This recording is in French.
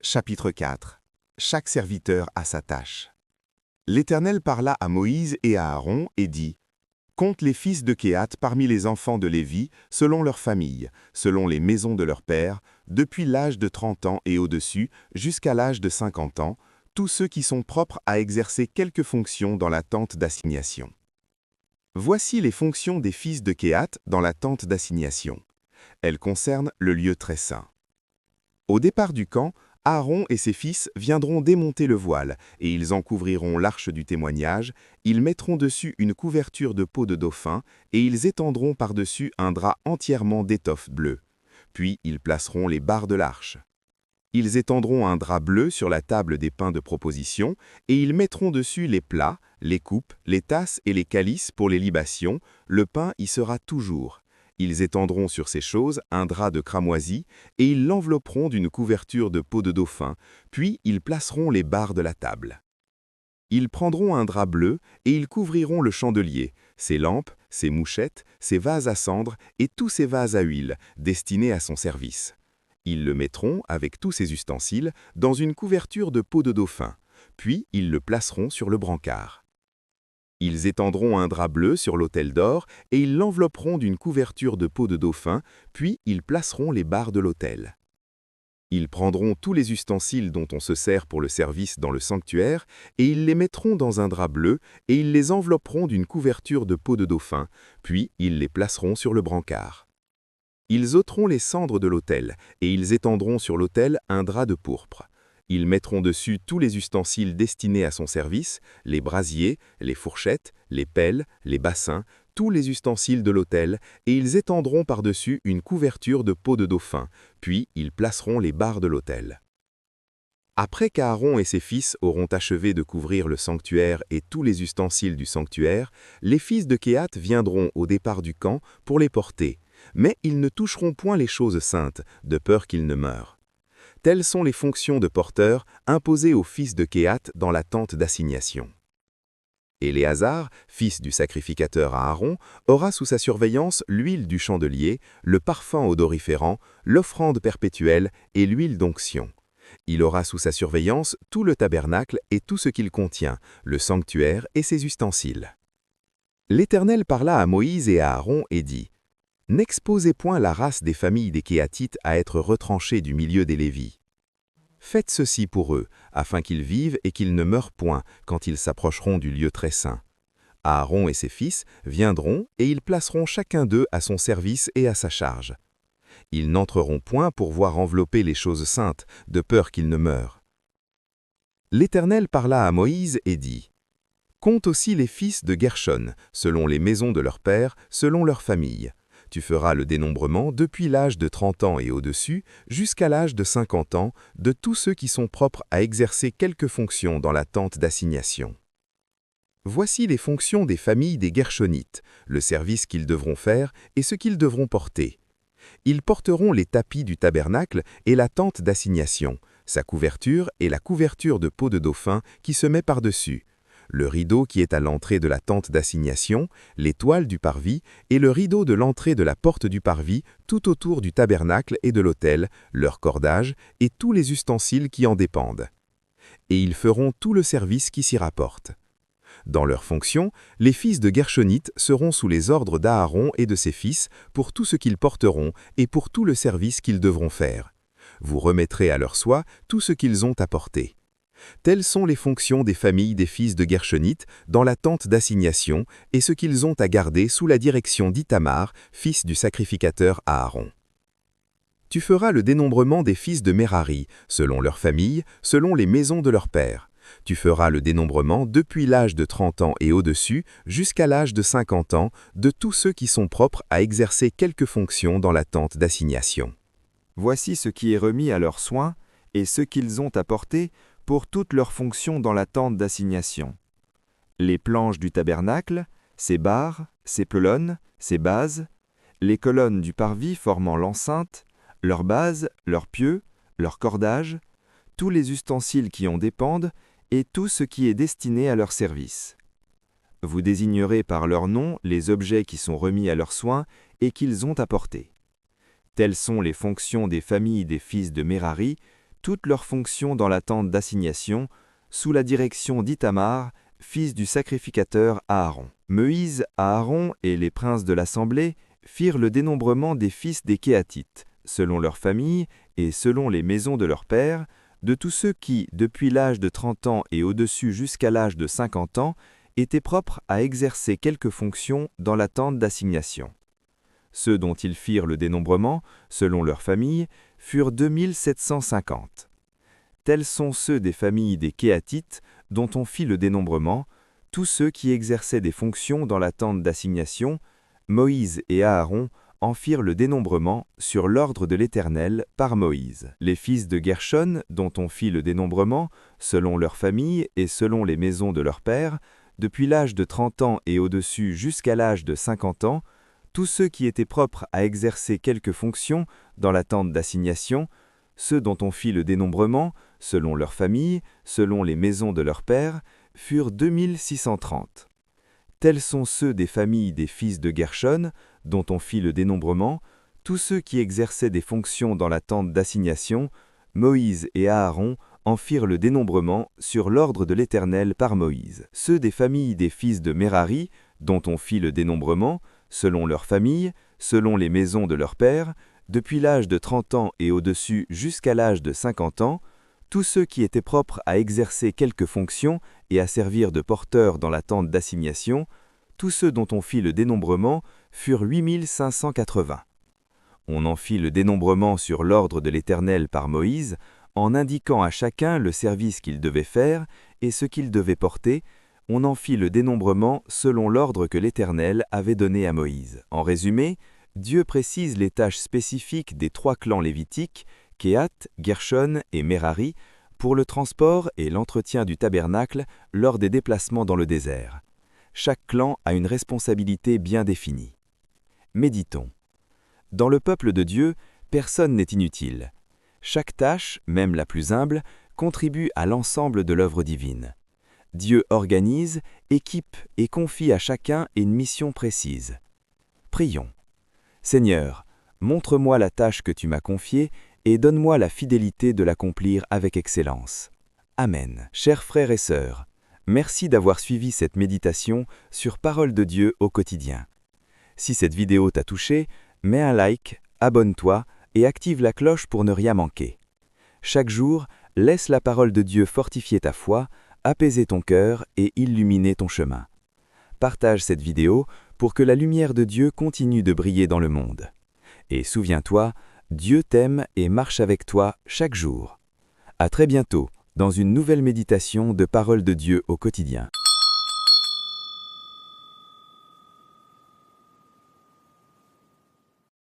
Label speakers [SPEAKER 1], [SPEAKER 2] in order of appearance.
[SPEAKER 1] Chapitre 4. Chaque serviteur a sa tâche. L'Éternel parla à Moïse et à Aaron et dit : Compte les fils de Kehath parmi les enfants de Lévi, selon leurs familles, selon les maisons de leurs pères, depuis l'âge de 30 ans et au-dessus, jusqu'à l'âge de 50 ans, tous ceux qui sont propres à exercer quelque fonction dans la tente d'assignation. Voici les fonctions des fils de Kehath dans la tente d'assignation. Elles concernent le lieu très saint. Au départ du camp, Aaron et ses fils viendront démonter le voile, et ils en couvriront l'arche du témoignage, ils mettront dessus une couverture de peau de dauphin, et ils étendront par-dessus un drap entièrement d'étoffe bleue. Puis ils placeront les barres de l'arche. Ils étendront un drap bleu sur la table des pains de proposition, et ils mettront dessus les plats, les coupes, les tasses et les calices pour les libations, le pain y sera toujours. Ils étendront sur ces choses un drap de cramoisi, et ils l'envelopperont d'une couverture de peau de dauphin, puis ils placeront les barres de la table. Ils prendront un drap bleu, et ils couvriront le chandelier, ses lampes, ses mouchettes, ses vases à cendre et tous ses vases à huile, destinés à son service. Ils le mettront, avec tous ses ustensiles, dans une couverture de peau de dauphin, puis ils le placeront sur le brancard. Ils étendront un drap bleu sur l'autel d'or et ils l'envelopperont d'une couverture de peau de dauphin, puis ils placeront les barres de l'autel. Ils prendront tous les ustensiles dont on se sert pour le service dans le sanctuaire et ils les mettront dans un drap bleu et ils les envelopperont d'une couverture de peau de dauphin, puis ils les placeront sur le brancard. Ils ôteront les cendres de l'autel et ils étendront sur l'autel un drap de pourpre. Ils mettront dessus tous les ustensiles destinés à son service, les brasiers, les fourchettes, les pelles, les bassins, tous les ustensiles de l'autel, et ils étendront par-dessus une couverture de peau de dauphin, puis ils placeront les barres de l'autel. Après qu'Aaron et ses fils auront achevé de couvrir le sanctuaire et tous les ustensiles du sanctuaire, les fils de Kehath viendront au départ du camp pour les porter, mais ils ne toucheront point les choses saintes, de peur qu'ils ne meurent. Telles sont les fonctions de porteur imposées aux fils de Kehath dans la tente d'assignation. Éléazar, fils du sacrificateur Aaron, aura sous sa surveillance l'huile du chandelier, le parfum odoriférant, l'offrande perpétuelle et l'huile d'onction. Il aura sous sa surveillance tout le tabernacle et tout ce qu'il contient, le sanctuaire et ses ustensiles. L'Éternel parla à Moïse et à Aaron et dit : N'exposez point la race des familles des Kéhathites à être retranchée du milieu des Lévis. Faites ceci pour eux, afin qu'ils vivent et qu'ils ne meurent point quand ils s'approcheront du lieu très saint. Aaron et ses fils viendront et ils placeront chacun d'eux à son service et à sa charge. Ils n'entreront point pour voir envelopper les choses saintes, de peur qu'ils ne meurent. L'Éternel parla à Moïse et dit : Compte aussi les fils de Gershon, selon les maisons de leurs pères, selon leurs familles. Tu feras le dénombrement depuis l'âge de 30 ans et au-dessus, jusqu'à l'âge de 50 ans, de tous ceux qui sont propres à exercer quelque fonction dans la tente d'assignation. Voici les fonctions des familles des Gershonites, le service qu'ils devront faire et ce qu'ils devront porter. Ils porteront les tapis du tabernacle et la tente d'assignation, sa couverture et la couverture de peau de dauphin qui se met par-dessus, le rideau qui est à l'entrée de la tente d'assignation, les toiles du parvis et le rideau de l'entrée de la porte du parvis tout autour du tabernacle et de l'autel, leurs cordages et tous les ustensiles qui en dépendent. Et ils feront tout le service qui s'y rapporte. Dans leurs fonctions, les fils de Gershonites seront sous les ordres d'Aaron et de ses fils pour tout ce qu'ils porteront et pour tout le service qu'ils devront faire. Vous remettrez à leur soin tout ce qu'ils ont apporté. Telles sont les fonctions des familles des fils de Gershonites dans la tente d'assignation et ce qu'ils ont à garder sous la direction d'Ithamar, fils du sacrificateur Aaron. Tu feras le dénombrement des fils de Merari, selon leurs familles, selon les maisons de leurs pères. Tu feras le dénombrement depuis l'âge de 30 ans et au-dessus, jusqu'à l'âge de 50 ans, de tous ceux qui sont propres à exercer quelque fonction dans la tente d'assignation.
[SPEAKER 2] Voici ce qui est remis à leurs soins et ce qu'ils ont apporté pour toutes leurs fonctions dans la tente d'assignation. Les planches du tabernacle, ses barres, ses pylônes, ses bases, les colonnes du parvis formant l'enceinte, leurs bases, leurs pieux, leurs cordages, tous les ustensiles qui en dépendent et tout ce qui est destiné à leur service. Vous désignerez par leur nom les objets qui sont remis à leurs soins et qu'ils ont apportés. Telles sont les fonctions des familles des fils de Merari, toutes leurs fonctions dans la tente d'assignation, sous la direction d'Ithamar, fils du sacrificateur Aaron. Moïse, Aaron et les princes de l'assemblée firent le dénombrement des fils des Kéatites, selon leurs familles et selon les maisons de leurs pères, de tous ceux qui, depuis l'âge de 30 ans et au-dessus jusqu'à l'âge de 50 ans, étaient propres à exercer quelque fonction dans la tente d'assignation. Ceux dont ils firent le dénombrement, selon leurs familles, furent 2750. Tels sont ceux des familles des Kéatites dont on fit le dénombrement, tous ceux qui exerçaient des fonctions dans la tente d'assignation. Moïse et Aaron en firent le dénombrement sur l'ordre de l'Éternel par Moïse. Les fils de Gershon, dont on fit le dénombrement, selon leurs familles et selon les maisons de leurs pères, depuis l'âge de 30 ans et au-dessus jusqu'à l'âge de 50 ans, tous ceux qui étaient propres à exercer quelque fonction dans la tente d'assignation, ceux dont on fit le dénombrement, selon leurs familles, selon les maisons de leurs pères, furent 2630. Tels sont ceux des familles des fils de Gershon, dont on fit le dénombrement, tous ceux qui exerçaient des fonctions dans la tente d'assignation. Moïse et Aaron en firent le dénombrement sur l'ordre de l'Éternel par Moïse. Ceux des familles des fils de Merari, dont on fit le dénombrement, selon leurs familles, selon les maisons de leurs pères, depuis l'âge de 30 ans et au-dessus jusqu'à l'âge de 50 ans, tous ceux qui étaient propres à exercer quelque fonction et à servir de porteurs dans la tente d'assignation, tous ceux dont on fit le dénombrement furent 8580. On en fit le dénombrement sur l'ordre de l'Éternel par Moïse, en indiquant à chacun le service qu'il devait faire et ce qu'il devait porter. On en fit le dénombrement selon l'ordre que l'Éternel avait donné à Moïse. En résumé, Dieu précise les tâches spécifiques des 3 clans lévitiques, Kehat, Gershon et Merari, pour le transport et l'entretien du tabernacle lors des déplacements dans le désert. Chaque clan a une responsabilité bien définie. Méditons. Dans le peuple de Dieu, personne n'est inutile. Chaque tâche, même la plus humble, contribue à l'ensemble de l'œuvre divine. Dieu organise, équipe et confie à chacun une mission précise. Prions. Seigneur, montre-moi la tâche que tu m'as confiée et donne-moi la fidélité de l'accomplir avec excellence. Amen. Chers frères et sœurs, merci d'avoir suivi cette méditation sur Parole de Dieu au quotidien. Si cette vidéo t'a touché, mets un like, abonne-toi et active la cloche pour ne rien manquer. Chaque jour, laisse la parole de Dieu fortifier ta foi, apaiser ton cœur et illuminer ton chemin. Partage cette vidéo pour que la lumière de Dieu continue de briller dans le monde. Et souviens-toi, Dieu t'aime et marche avec toi chaque jour. À très bientôt dans une nouvelle méditation de Parole de Dieu au quotidien.